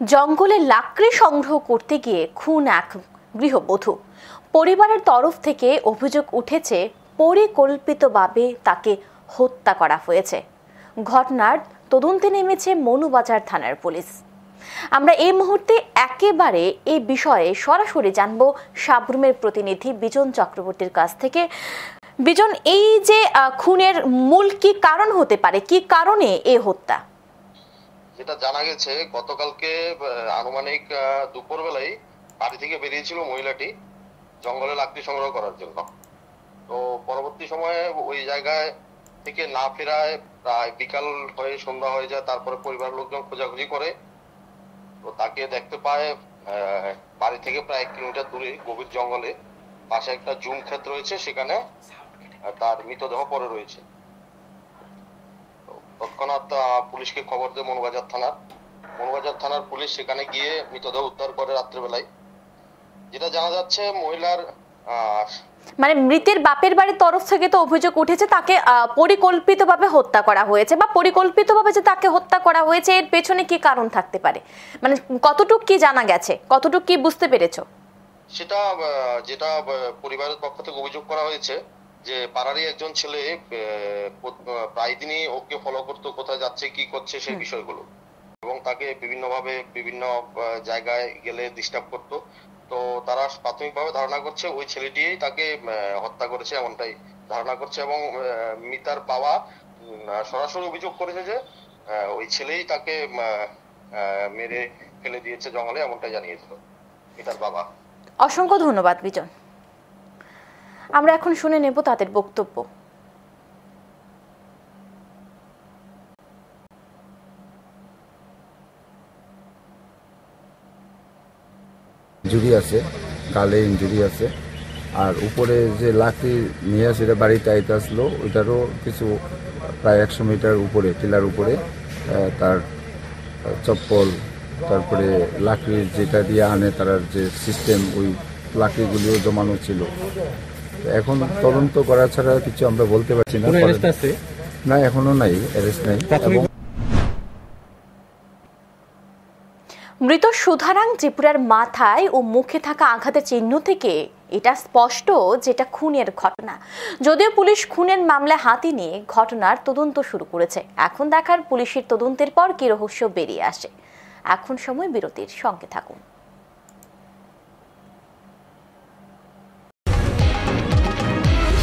জঙ্গলে লাকড়ি সংগ্রহ করতে গিয়ে খুন এক গৃহবধূ। পরিবারের তরফ থেকে অভিযোগ উঠেছে পরিকল্পিতভাবে তাকে হত্যা করা হয়েছে। ঘটনার তদন্তে নেমেছে মনুবাজার থানার পুলিশ। আমরা এই মুহূর্তে একেবারে এই বিষয়ে সরাসরি জানবো সাবরুমের প্রতিনিধি বিজন চক্রবর্তীর কাছ থেকে। বিজন, এই যে খুনের মূল কি কারণ হতে পারে, কি কারণে এই হত্যা? যেটা জানা গেছে, গতকালকে আনুমানিক দুপুর বেলায় বাড়ি থেকে বেরিয়েছিল মহিলাটি জঙ্গলে লাকড়ি সংগ্রহ করার জন্য। তো পরবর্তী সময়ে ওই জায়গায় থেকে না ফেরায় প্রায় বিকাল হয়ে সন্ধ্যা হয়ে যায়। তারপরে পরিবারের লোকজন খোঁজাখুঁজি করে, তো তাকে দেখতে পায় বাড়ি থেকে প্রায় 1 কিলোমিটার দূরে গভীর জঙ্গলে পাশে একটা জুম ক্ষেত রয়েছে, সেখানে তার মৃতদেহ পড়ে রয়েছে। তৎক্ষণাৎ পুলিশকে খবর দেয় মনুবাজার থানার পুলিশ সেখানে গিয়ে মৃতদেহ উদ্ধার করে রাত্রেবেলায়। যেটা জানা যাচ্ছে, মহিলার মানে মৃতের বাপের বাড়ির তরফ থেকে তো অভিযোগ উঠেছে তাকে পরিকল্পিতভাবে হত্যা করা হয়েছে, বা পরিকল্পিতভাবে যে তাকে হত্যা করা হয়েছে এর পেছনে কি কারণ থাকতে পারে, মানে কতটুকু কি জানা গেছে, কতটুকু কি বুঝতে পেরেছো? সেটা যেটা পরিবারের পক্ষ থেকে অভিযোগ করা হয়েছে যে পাড়ারই একজন ছেলে প্রায় দিনই ওকে ফলো করতো, কোথায় যাচ্ছে কি করছে সেই বিষয়গুলো, এবং তাকে বিভিন্নভাবে বিভিন্ন জায়গায় গেলে ডিস্টার্ব করতো। তো তারা প্রাথমিকভাবে ধারণা করছে ওই ছেলেটিই তাকে হত্যা করেছে, এমনটাই ধারণা করছে। এবং মিতার বাবা সরাসরি অভিযোগ করেছে যে ওই ছেলেই তাকে মেরে ফেলে দিয়েছে জঙ্গলে, এমনটাই জানিয়েছিল মিতার বাবা। অসংখ্য ধন্যবাদ বিজন। আমরা এখন শুনে নেব তাদের বক্তব্য। ইনজুরি আছে, গালে ইনজুরি আছে, আর উপরে যে লাকড়ি নিয়ে সেটা বাড়িতে আইতে আসলো, ওইটারও কিছু প্রায় 100 মিটার উপরে টিলার উপরে তার চপ্পল, তারপরে লাকড়ির যেটা দিয়ে আনে তার যে সিস্টেম, ওই লাকড়িগুলিও জমানো ছিল। এখন তদন্ত করা ছাড়া কিছু আমরা বলতে পারছি না। না, এখনো নাই, অ্যারেস্ট নাই। মৃত সুধারাং ত্রিপুরার মাথায় ও মুখে থাকা আঘাতের চিহ্ন থেকে এটা স্পষ্ট যেটা খুনের ঘটনা। যদিও পুলিশ খুনের মামলায় হাতে নিয়ে ঘটনার তদন্ত শুরু করেছে। এখন দেখার পুলিশের তদন্তের পর কি রহস্য বেরিয়ে আসে। এখন সময় বিরতির, সঙ্গে থাকুন।